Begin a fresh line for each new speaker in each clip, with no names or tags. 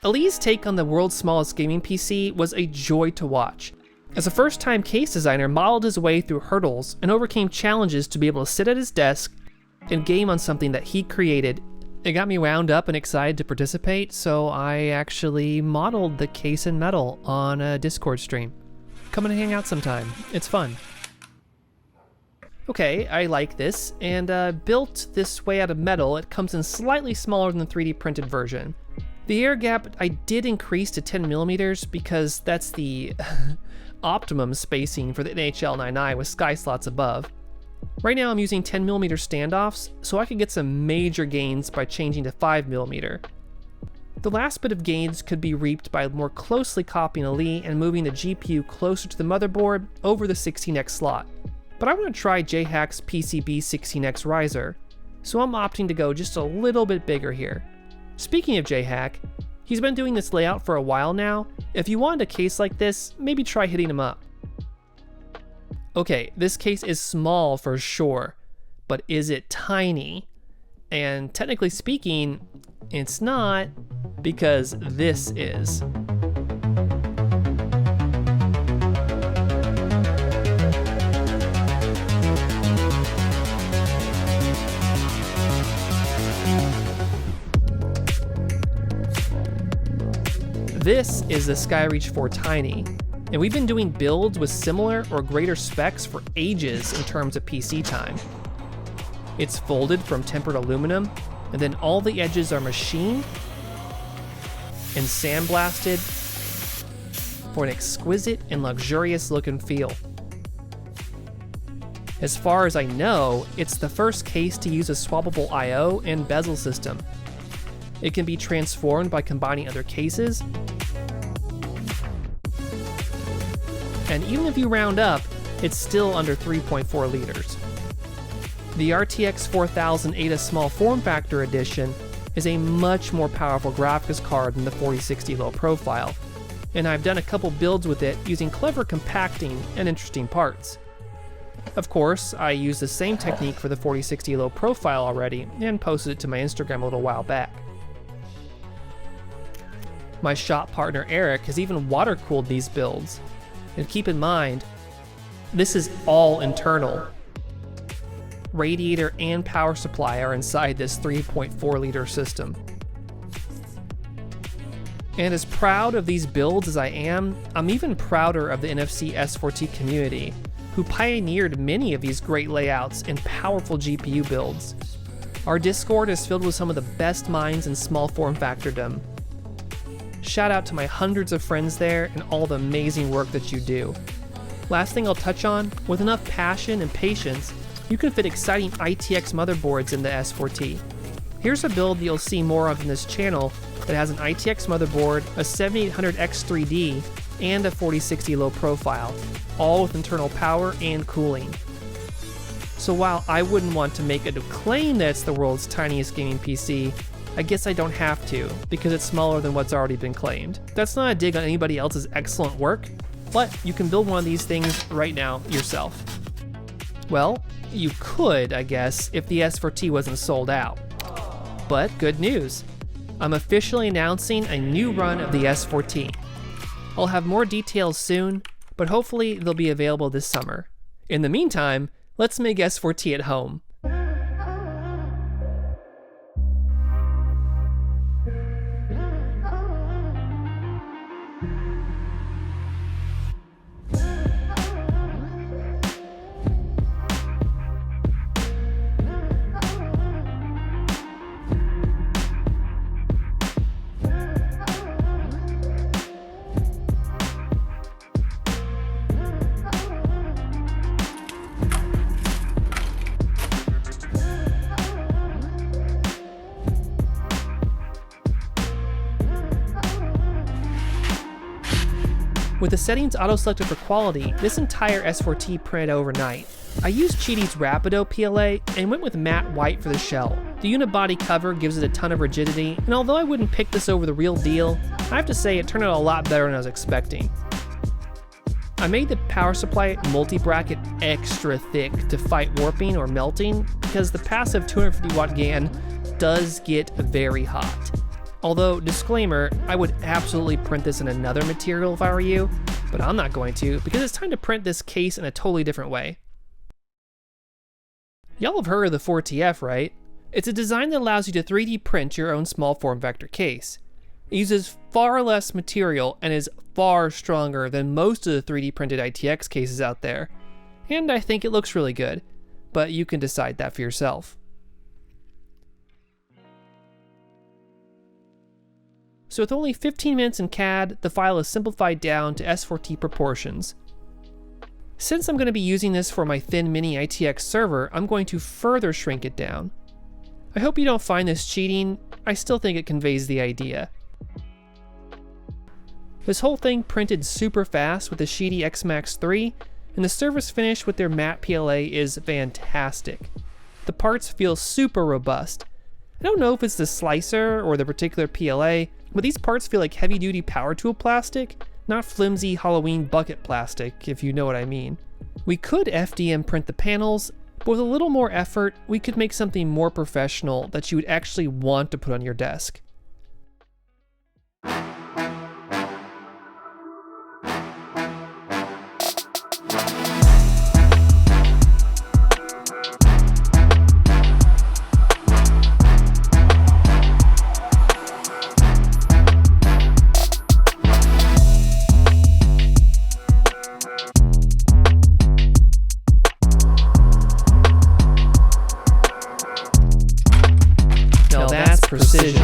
Ali's take on the world's smallest gaming PC was a joy to watch. As a first-time case designer, modeled his way through hurdles and overcame challenges to be able to sit at his desk and game on something that he created. It got me wound up and excited to participate, so I actually modeled the case in metal on a Discord stream. Come and hang out sometime, it's fun. Okay, I like this, and built this way out of metal. It comes in slightly smaller than the 3D printed version. The air gap I did increase to 10 millimeters because that's the optimum spacing for the NHL 9i with sky slots above. Right now I'm using 10 millimeter standoffs, so I could get some major gains by changing to 5 millimeter. The last bit of gains could be reaped by more closely copying Ali and moving the GPU closer to the motherboard over the 16X slot. But I want to try JHack's PCB 16X riser, so I'm opting to go just a little bit bigger here. Speaking of JHack, he's been doing this layout for a while now. If you wanted a case like this, maybe try hitting him up. Okay, this case is small for sure, but is it tiny? And technically speaking, it's not, because this is. This is the Skyreach 4 Tiny, and we've been doing builds with similar or greater specs for ages in terms of PC time. It's folded from tempered aluminum, and then all the edges are machined and sandblasted for an exquisite and luxurious look and feel. As far as I know, it's the first case to use a swappable I/O and bezel system. It can be transformed by combining other cases, and even if you round up, it's still under 3.4 liters. The RTX 4000 Ada Small Form Factor Edition is a much more powerful graphics card than the 4060 low profile, and I've done a couple builds with it using clever compacting and interesting parts. Of course, I used the same technique for the 4060 low profile already and posted it to my Instagram a little while back. My shop partner Eric has even water-cooled these builds. And keep in mind, this is all internal. Radiator and power supply are inside this 3.4 liter system. And as proud of these builds as I am, I'm even prouder of the NFC S4T community, who pioneered many of these great layouts and powerful GPU builds. Our Discord is filled with some of the best minds in small form factordom. Shout out to my hundreds of friends there and all the amazing work that you do. Last thing I'll touch on, with enough passion and patience, you can fit exciting ITX motherboards in the S4T. Here's a build you'll see more of in this channel that has an ITX motherboard, a 7800X3D, and a 4060 low profile, all with internal power and cooling. So while I wouldn't want to make a claim that it's the world's tiniest gaming PC, I guess I don't have to, because it's smaller than what's already been claimed. That's not a dig on anybody else's excellent work, but you can build one of these things right now yourself. Well, you could, I guess, if the S4T wasn't sold out. But good news, I'm officially announcing a new run of the S4T. I'll have more details soon, but hopefully they'll be available this summer. In the meantime, let's make S4T at home. With the settings auto-selected for quality, this entire S4T printed overnight. I used Cheaty's Rapido PLA and went with matte white for the shell. The unibody cover gives it a ton of rigidity, and although I wouldn't pick this over the real deal, I have to say it turned out a lot better than I was expecting. I made the power supply multi-bracket extra thick to fight warping or melting, because the passive 250 watt GAN does get very hot. Although, disclaimer, I would absolutely print this in another material if I were you, but I'm not going to because it's time to print this case in a totally different way. Y'all have heard of the 4TF, right? It's a design that allows you to 3D print your own small form factor case. It uses far less material and is far stronger than most of the 3D printed ITX cases out there. And I think it looks really good, but you can decide that for yourself. So with only 15 minutes in CAD, the file is simplified down to S4T proportions. Since I'm going to be using this for my thin mini ITX server, I'm going to further shrink it down. I hope you don't find this cheating. I still think it conveys the idea. This whole thing printed super fast with the Sheety X-Max 3, and the surface finish with their matte PLA is fantastic. The parts feel super robust. I don't know if it's the slicer or the particular PLA, but these parts feel like heavy-duty power tool plastic, not flimsy Halloween bucket plastic, if you know what I mean. We could FDM print the panels, but with a little more effort, we could make something more professional that you would actually want to put on your desk. Precision.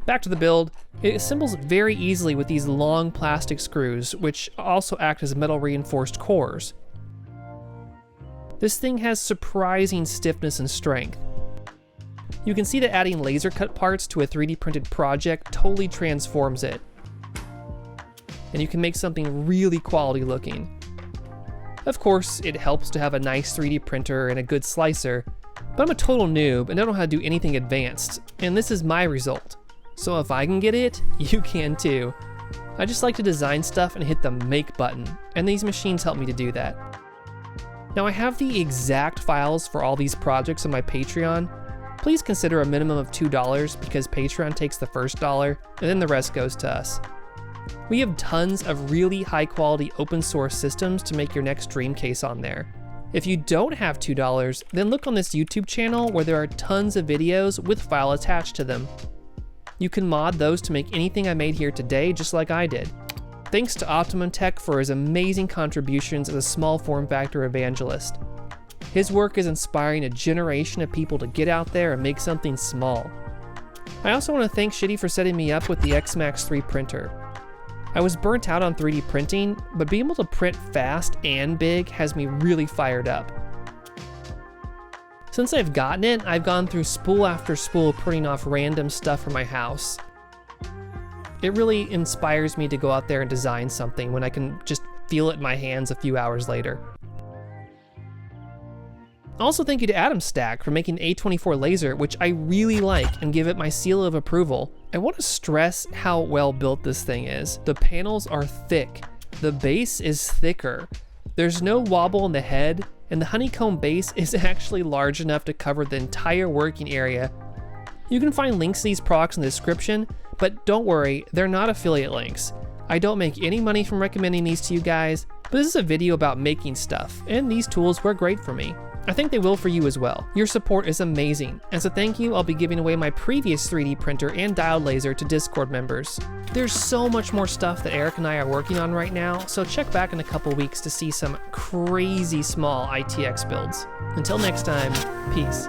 Back to the build, it assembles very easily with these long plastic screws, which also act as metal reinforced cores. This thing has surprising stiffness and strength. You can see that adding laser cut parts to a 3D printed project totally transforms it. And you can make something really quality looking. Of course, it helps to have a nice 3D printer and a good slicer, but I'm a total noob and I don't know how to do anything advanced, and this is my result. So if I can get it, you can too. I just like to design stuff and hit the make button, and these machines help me to do that. Now I have the exact files for all these projects on my Patreon. Please consider a minimum of $2 because Patreon takes the first $1 and then the rest goes to us. We have tons of really high quality open source systems to make your next dream case on there. If you don't have $2, then look on this YouTube channel where there are tons of videos with file attached to them. You can mod those to make anything I made here today just like I did. Thanks to Optimum Tech for his amazing contributions as a small form factor evangelist. His work is inspiring a generation of people to get out there and make something small. I also want to thank Sheety for setting me up with the X-Max 3 printer. I was burnt out on 3D printing, but being able to print fast and big has me really fired up. Since I've gotten it, I've gone through spool after spool printing off random stuff from my house. It really inspires me to go out there and design something when I can just feel it in my hands a few hours later. Also thank you to Atom Stack for making the A24 laser, which I really like and give it my seal of approval. I want to stress how well built this thing is. The panels are thick, the base is thicker, there's no wobble in the head, and the honeycomb base is actually large enough to cover the entire working area. You can find links to these products in the description, but don't worry, they're not affiliate links. I don't make any money from recommending these to you guys, but this is a video about making stuff, and these tools were great for me. I think they will for you as well. Your support is amazing, and so thank you. I'll be giving away my previous 3D printer and diode laser to Discord members. There's so much more stuff that Eric and I are working on right now, so check back in a couple weeks to see some crazy small ITX builds. Until next time, peace.